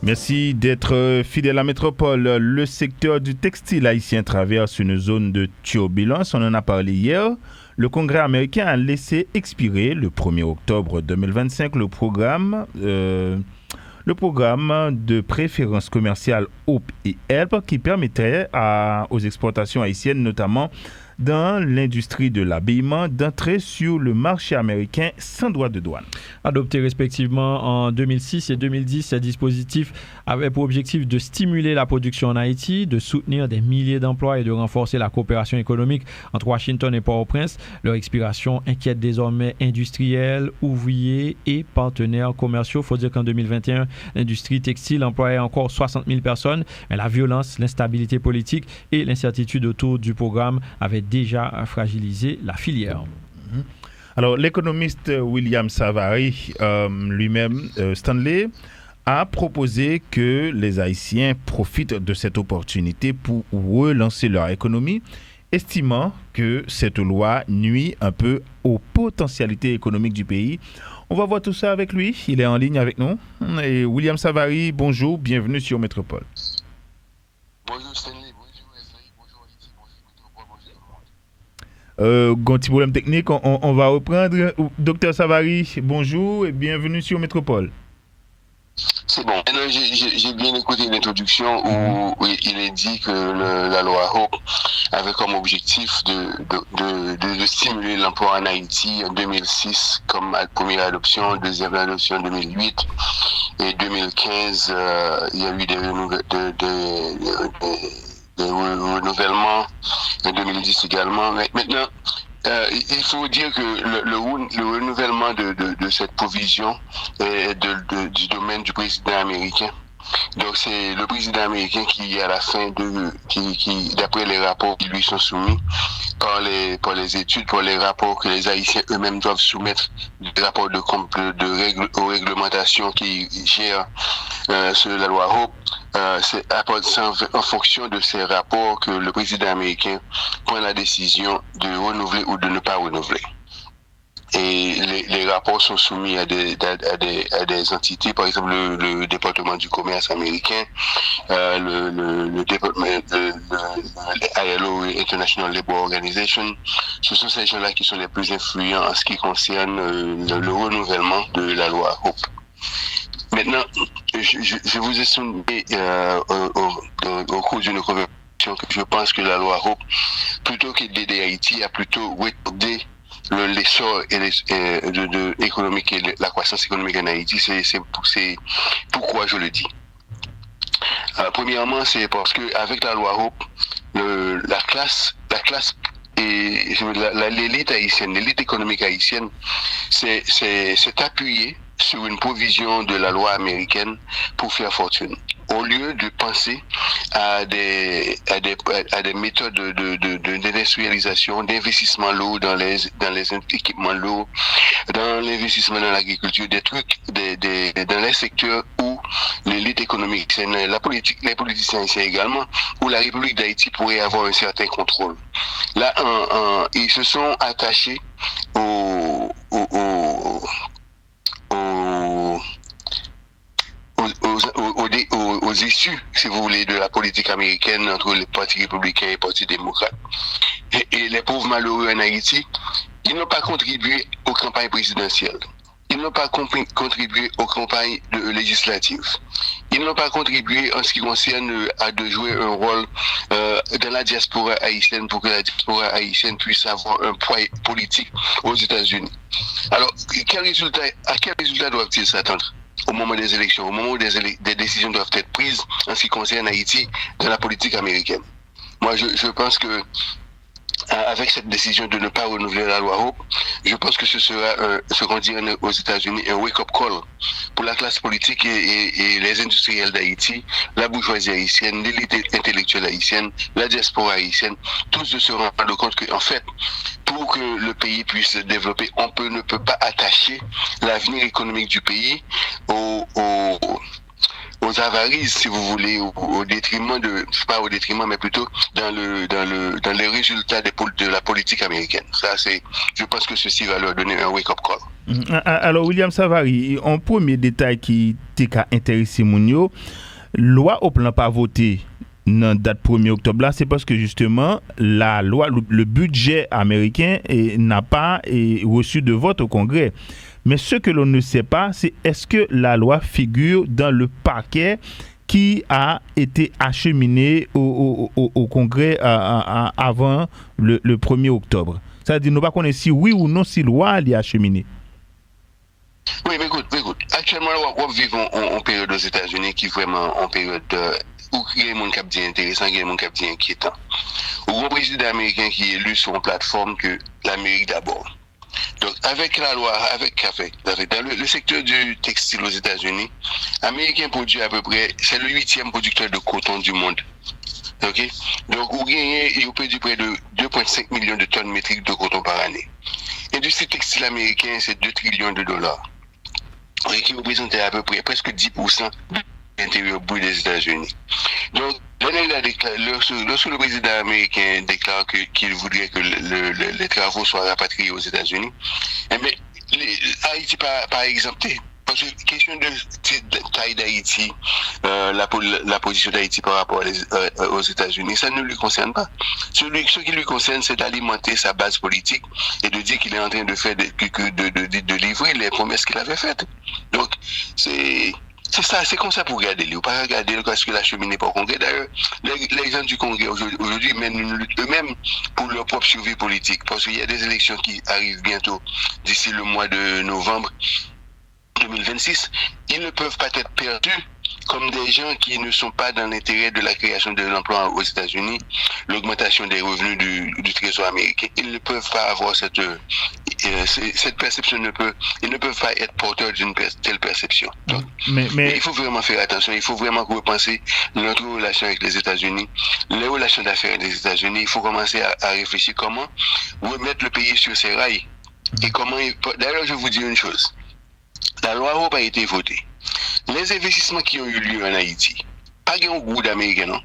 Merci d'être fidèle à Métropole. Le secteur du textile haïtien traverse une zone de turbulence. On en a parlé hier. Le Congrès américain a laissé expirer le 1er octobre 2025 le programme de préférence commerciale Hope et Help qui permettrait aux exportations haïtiennes, notamment dans l'industrie de l'habillement, d'entrer sur le marché américain sans droit de douane. Adoptés respectivement en 2006 et 2010, ces dispositifs avaient pour objectif de stimuler la production en Haïti, de soutenir des milliers d'emplois et de renforcer la coopération économique entre Washington et Port-au-Prince. Leur expiration inquiète désormais industriels, ouvriers et partenaires commerciaux. Il faut dire qu'en 2021, l'industrie textile employait encore 60 000 personnes, mais la violence, l'instabilité politique et l'incertitude autour du programme avaient déjà fragilisé la filière. Alors, l'économiste William Savary, lui-même, Stanley, a proposé que les Haïtiens profitent de cette opportunité pour relancer leur économie, estimant que cette loi nuit un peu aux potentialités économiques du pays. On va voir tout ça avec lui. Il est en ligne avec nous. Et William Savary, bonjour, bienvenue sur Métropole. Bonjour Stanley. Petit problème technique, on va reprendre. Docteur Savary, bonjour et bienvenue sur Métropole. C'est bon. J'ai bien écouté l'introduction où il est dit que la loi Hope avait comme objectif de stimuler l'emploi en Haïti en 2006 comme première adoption, deuxième adoption en 2008 et 2015. Il y a eu des renouvellements en 2010 également. Mais maintenant, il faut dire que le renouvellement de cette provision est du domaine du président américain. Donc c'est le président américain qui, à la fin qui d'après les rapports qui lui sont soumis par les études, pour les rapports que les Haïtiens eux-mêmes doivent soumettre, des rapports aux réglementations qui gèrent sur la loi Hope, c'est en fonction de ces rapports que le président américain prend la décision de renouveler ou de ne pas renouveler. Et les rapports sont soumis à des entités, par exemple le département du commerce américain, le ILO, International Labour Organization. Ce sont ces gens-là qui sont les plus influents en ce qui concerne le renouvellement de la loi Hope. Maintenant, je vous ai soumis au cours d'une conversation que je pense que la loi Hope, plutôt que d'aider Haïti, a plutôt retardé l'essor économique et la croissance économique en Haïti. C'est pourquoi je le dis. Premièrement, c'est parce que avec la loi Hope, la classe et l'élite haïtienne, l'élite économique haïtienne, s'est appuyée sur une provision de la loi américaine pour faire fortune. Au lieu de penser à des méthodes d'industrialisation, d'investissement lourd dans les équipements lourds, dans l'investissement dans l'agriculture, des trucs dans les secteurs où l'élite économique, les politiciens ici également, où la République d'Haïti pourrait avoir un certain contrôle. Là, ils se sont attachés aux issues, si vous voulez, de la politique américaine entre les partis républicains et les partis démocrates. Et les pauvres malheureux en Haïti, ils n'ont pas contribué aux campagnes présidentielles. Ils n'ont pas contribué aux campagnes législatives. Ils n'ont pas contribué en ce qui concerne de jouer un rôle dans la diaspora haïtienne pour que la diaspora haïtienne puisse avoir un poids politique aux États-Unis. Alors, à quel résultat doivent-ils s'attendre au moment des élections, au moment où des décisions doivent être prises en ce qui concerne Haïti dans la politique américaine? Moi, je pense que avec cette décision de ne pas renouveler la loi Hope, je pense que ce sera ce qu'on dit aux États-Unis un wake-up call pour la classe politique et les industriels d'Haïti, la bourgeoisie haïtienne, l'élite intellectuelle haïtienne, la diaspora haïtienne, tous de se rendre compte qu'en fait, pour que le pays puisse se développer, on ne peut pas attacher l'avenir économique du pays aux avarices, si vous voulez, au détriment pas au détriment, mais plutôt dans les résultats de la politique américaine. Je pense que ceci va leur donner un wake-up call. Alors, William Savary, un premier détail qui t'a intéressé, Mounio, loi au plan pas voté dans date 1er octobre là, c'est parce que justement la loi, le budget américain n'a pas reçu de vote au Congrès. Mais ce que l'on ne sait pas, c'est est-ce que la loi figure dans le paquet qui a été acheminé au Congrès avant le 1er octobre. C'est-à-dire, nous ne connaissons pas si oui ou non si la loi est acheminée. Oui, mais écoute. Actuellement, nous vivons en période aux États-Unis qui est vraiment en période où il y a des gens qui disent intéressant, il y a des gens qui disent inquiétant. Où un président américain qui est élu sur une plateforme que l'Amérique d'abord. Donc, avec la loi, dans le secteur du textile aux États-Unis, Américain produit à peu près, c'est le 8e producteur de coton du monde. Ok? Donc, il produit près de 2,5 millions de tonnes métriques de coton par année. L'industrie textile américaine, c'est 2 trillions de dollars. Qui représentait à peu près presque 10% de l'intérieur brut des États-Unis. Donc, lorsque le président américain déclare qu'il voudrait que les travaux soient rapatriés aux États-Unis, Haïti pas exempté. Parce que question de taille d'Haïti, la position d'Haïti par rapport aux États-Unis, ça ne lui concerne pas. Ce qui lui concerne, c'est d'alimenter sa base politique et de dire qu'il est en train de livrer les promesses qu'il avait faites. Donc, c'est ça, c'est comme ça pour regarder. Il ne faut pas regarder parce que la cheminée n'est pas au Congrès. D'ailleurs, les gens du Congrès aujourd'hui mènent une lutte eux-mêmes pour leur propre survie politique. Parce qu'il y a des élections qui arrivent bientôt, d'ici le mois de novembre 2026. Ils ne peuvent pas être perdus comme des gens qui ne sont pas dans l'intérêt de la création de l'emploi aux États-Unis, l'augmentation des revenus du Trésor américain. Ils ne peuvent pas avoir cette perception, ils ne peuvent pas être porteurs d'une telle perception. Donc, mais il faut vraiment faire attention, il faut vraiment repenser notre relation avec les États-Unis, les relations d'affaires des États-Unis. Il faut commencer à réfléchir comment remettre le pays sur ses rails. Et comment. D'ailleurs, je vous dis une chose. La loi Hope a été votée. Les investissements qui ont eu lieu en Haïti, pas un goût d'Américains, non?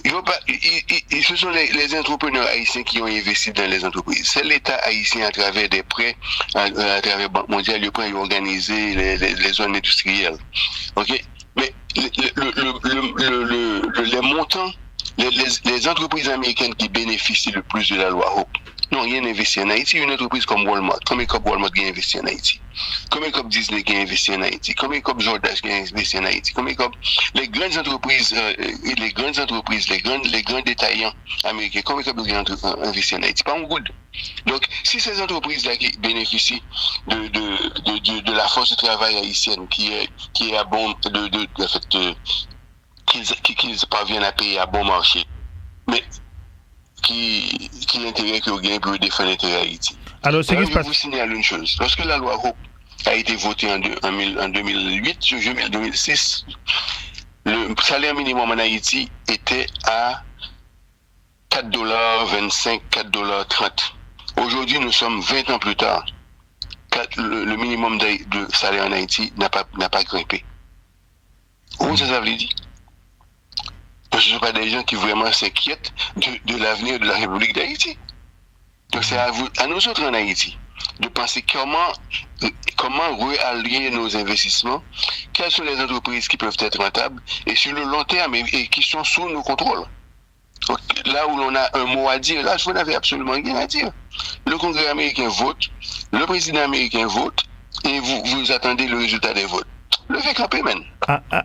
Ce sont les entrepreneurs haïtiens qui ont investi dans les entreprises. C'est l'État haïtien à travers des prêts, à travers Banque mondiale, ils ont organisé les zones industrielles. Ok? Mais les montants, les entreprises américaines qui bénéficient le plus de la loi Hope, n'ont rien investi en Haïti. Une entreprise comme Walmart, comme Walmart qui a investi en Haïti, comme Disney qui a investi en Haïti, comme Jordache qui a investi en Haïti, comme les grandes entreprises, les grands détaillants américains, comme qui ont investi en Haïti, pas un goût. Donc, si ces entreprises-là qui bénéficient de la force de travail haïtienne qui est à bon, qu'ils parviennent à payer à bon marché, mais qui l'intérêt que vous gagnez pour défendre l'intérêt Haïti. Alors, je vous signale une chose. Lorsque la loi Hope a été votée en 2008, en 2006, le salaire minimum en Haïti était à $4,25, $4,30. Aujourd'hui, nous sommes 20 ans plus tard. Le minimum de salaire en Haïti n'a pas grimpé. Où ça veut dire? Parce que ce ne sont pas des gens qui vraiment s'inquiètent de l'avenir de la République d'Haïti. Donc c'est à nous autres en Haïti de penser comment réallier nos investissements, quelles sont les entreprises qui peuvent être rentables et sur le long terme et qui sont sous nos contrôles. Donc, là où l'on a un mot à dire, là vous n'avez absolument rien à dire. Le Congrès américain vote, le président américain vote et vous attendez le résultat des votes. Le fait camper, man.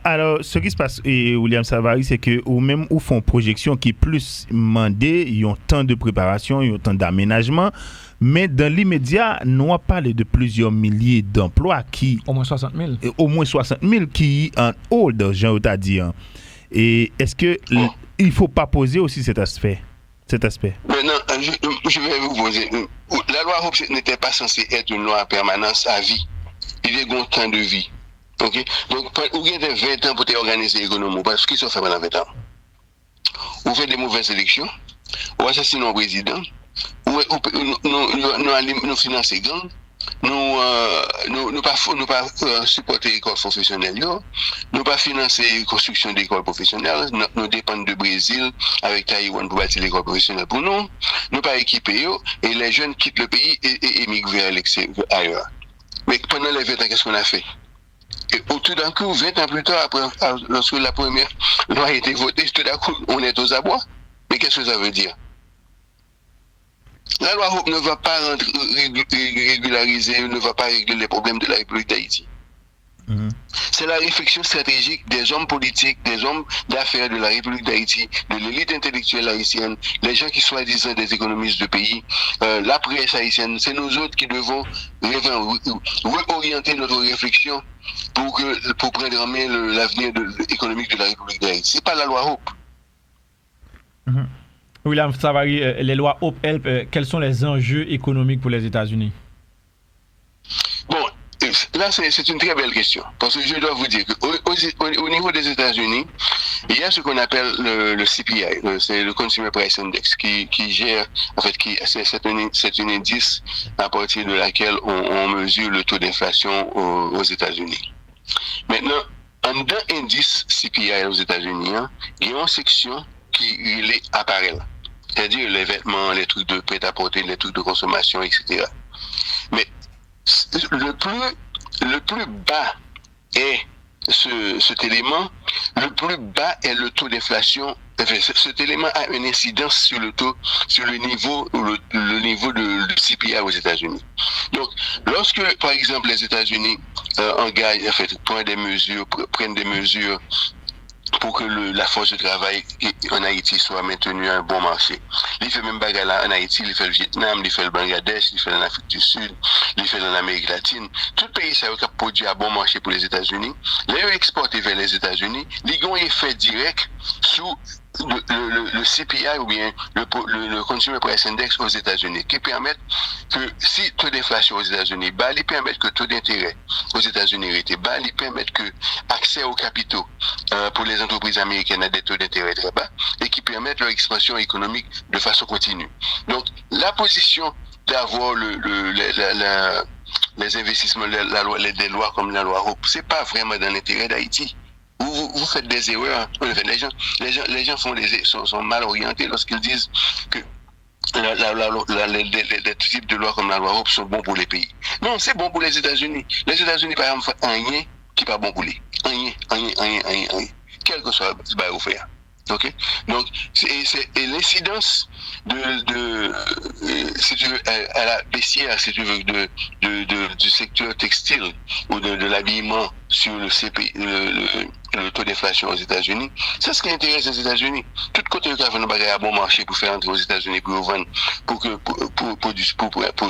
Alors, ce qui se passe, William Savary, c'est que ou même où font projection qui est plus mandé, ils ont tant de préparation, ils ont tant d'aménagement, mais dans l'immédiat, nous avons parlé de plusieurs milliers d'emplois qui... Au moins 60 000. Au moins 60 000 qui en hold, j'ai envie de dire. Et est-ce que il ne faut pas poser aussi cet aspect? cet aspect. Maintenant, je vais vous poser. La loi Hope n'était pas censée être une loi à permanence à vie. Il y a un temps de vie. OK? Donc, vous avez 20 ans pour organiser l'économie. Parce qu'ils sont fait pendant 20 ans. Vous faites des mauvaises élections, vous assassinez un président, nous finançons les gangs, nous pas supporter l'école professionnelle, nous pas financer la construction d'écoles professionnelles, nous dépendons du Brésil avec Taïwan pour bâtir l'école professionnelle pour nous pas équiper et les jeunes quittent le pays et émigrent vers ailleurs. Mais pendant les 20 ans, qu'est-ce qu'on a fait? Et tout d'un coup, 20 ans plus tard, après, lorsque la première loi a été votée, tout d'un coup, on est aux abois. Mais qu'est-ce que ça veut dire? La loi Hope ne va pas régulariser, ne va pas régler les problèmes de la République d'Haïti. C'est la réflexion stratégique des hommes politiques, des hommes d'affaires de la République d'Haïti, de l'élite intellectuelle haïtienne, les gens qui soi-disant des économistes de pays, la presse haïtienne. C'est nous autres qui devons réorienter notre réflexion pour prendre en main l'avenir économique de la République d'Haïti. C'est pas la loi Hope. William Savary, les lois Hope Help, quels sont les enjeux économiques pour les États-Unis? Bon, là, c'est une très belle question. Parce que je dois vous dire qu'au niveau des États-Unis, il y a ce qu'on appelle le CPI, c'est le Consumer Price Index, qui gère, en fait, c'est une indice à partir de laquelle on mesure le taux d'inflation aux États-Unis. Maintenant, en d'un indice CPI aux États-Unis, il y a une section qui est appareil, c'est-à-dire les vêtements, les trucs de prêt-à-porter, les trucs de consommation, etc. Mais le plus bas est cet élément, le plus bas est le taux d'inflation. Enfin, cet élément a une incidence sur le niveau de CPI aux États-Unis. Donc, lorsque, par exemple, les États-Unis engagent, en fait, prennent des mesures pour que la force de travail en Haïti soit maintenue à un bon marché. Il fait même bagarre là en Haïti, il fait le Vietnam, il fait le Bangladesh, il fait l'Afrique du Sud, il fait en Amérique latine. Tout pays ça a produit à bon marché pour les États-Unis. Les exportés vers les États-Unis, ils ont un effet direct sous le CPI ou bien le Consumer Price Index aux États-Unis, qui permettent que si taux d'inflation aux États-Unis bas, ils permettent que taux d'intérêt aux États-Unis était bas, ils permettent que accès aux capitaux pour les entreprises américaines à des taux d'intérêt très bas et qui permettent leur expansion économique de façon continue. Donc, la position d'avoir les investissements, des lois comme la loi Hope, c'est pas vraiment dans l'intérêt d'Haïti. Vous faites des erreurs. Les gens sont mal orientés lorsqu'ils disent que les types de lois comme la loi Hope sont bons pour les pays. Non, c'est bon pour les États-Unis. Les États-Unis, par exemple, font rien qui n'est pas bon pour les. Rien. Quel que soit ce bail offert. OK? Donc, c'est l'incidence si tu veux, à la baissière, si tu veux, du secteur textile ou de l'habillement sur le taux d'inflation aux États-Unis. C'est ce qui intéresse les États-Unis. Tout côté qui a fait un bagage à bon marché pour faire entrer aux États-Unis pour vendre, pour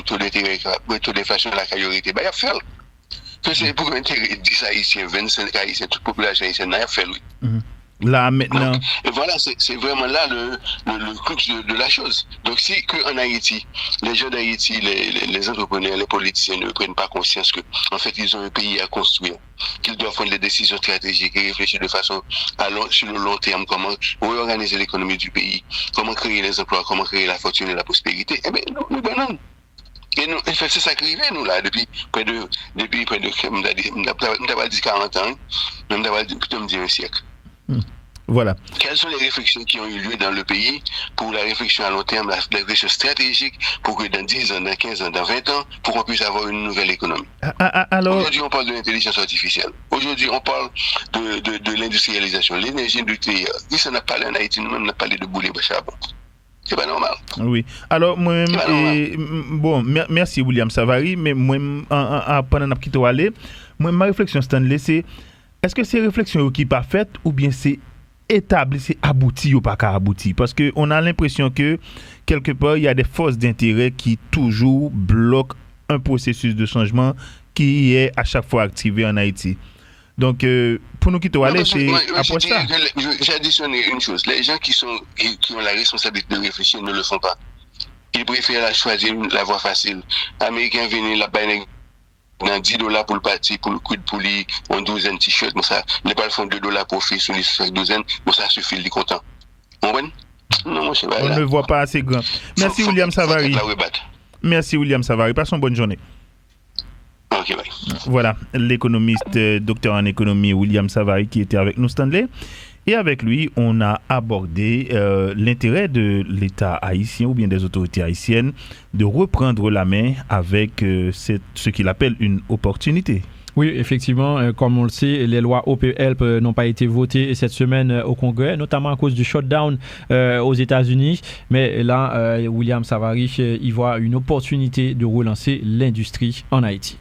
taux d'intérêt, pour taux d'inflation de la priorité, il y a fait. Que c'est pour intégrer 10 Haïtiens, 25 Haïtiens, toute population haïtienne, il y a fait, oui. Là, maintenant. Donc, et voilà, c'est vraiment là le crux de la chose. Donc, si qu'en Haïti, les gens d'Haïti, les entrepreneurs, les politiciens ne prennent pas conscience qu'en fait, ils ont un pays à construire, qu'ils doivent prendre des décisions stratégiques et réfléchir de façon sur le long terme, comment réorganiser l'économie du pays, comment créer les emplois, comment créer la fortune et la prospérité, eh bien, nous bonhommes. Et c'est ça qui arrive, nous, là, depuis près de, on n'a pas dit 40 ans, on n'a pas dit, plutôt me dire un siècle. Voilà. Quelles sont les réflexions qui ont eu lieu dans le pays pour la réflexion à long terme, la réflexion stratégique pour que dans 10 ans, dans 15 ans, dans 20 ans, pour qu'on puisse avoir une nouvelle économie? Alors... Aujourd'hui, on parle de l'intelligence artificielle. Aujourd'hui, on parle de l'industrialisation, l'énergie nucléaire. Ici, on a parlé en Haïti, nous-mêmes, on a parlé de boulet de charbon. C'est pas normal. Oui. Alors, moi, merci William Savary, mais moi, pendant que tu aller, ma réflexion, Stanley, c'est est-ce que ces réflexions qui pas faites ou bien c'est établi, c'est abouti ou pas qu'à abouti? Parce qu'on a l'impression que quelque part, il y a des forces d'intérêt qui toujours bloquent un processus de changement qui est à chaque fois activé en Haïti. Donc, pour nous qui te aller, c'est après ça. J'additionne une chose. Les gens qui ont la responsabilité de réfléchir ne le font pas. Ils préfèrent choisir la voie facile. Américains viennent là-bas, dans $10 pour le parti, pour le coup de poulie, une douzaine de t-shirts, bon ça, les balles font $2 pour faire sur les douzaines, bon ça suffit, il est content. Non, moi, je sais pas. On ne voit pas assez grand. Merci William Savary. Merci William Savary. Passons bonne journée. Ok, bye. Voilà, l'économiste, docteur en économie William Savary qui était avec nous, Stanley. Et avec lui, on a abordé l'intérêt de l'État haïtien ou bien des autorités haïtiennes de reprendre la main avec ce qu'il appelle une opportunité. Oui, effectivement, comme on le sait, les lois OPHELP n'ont pas été votées cette semaine au Congrès, notamment à cause du shutdown aux États-Unis. Mais là, William Savary y voit une opportunité de relancer l'industrie en Haïti.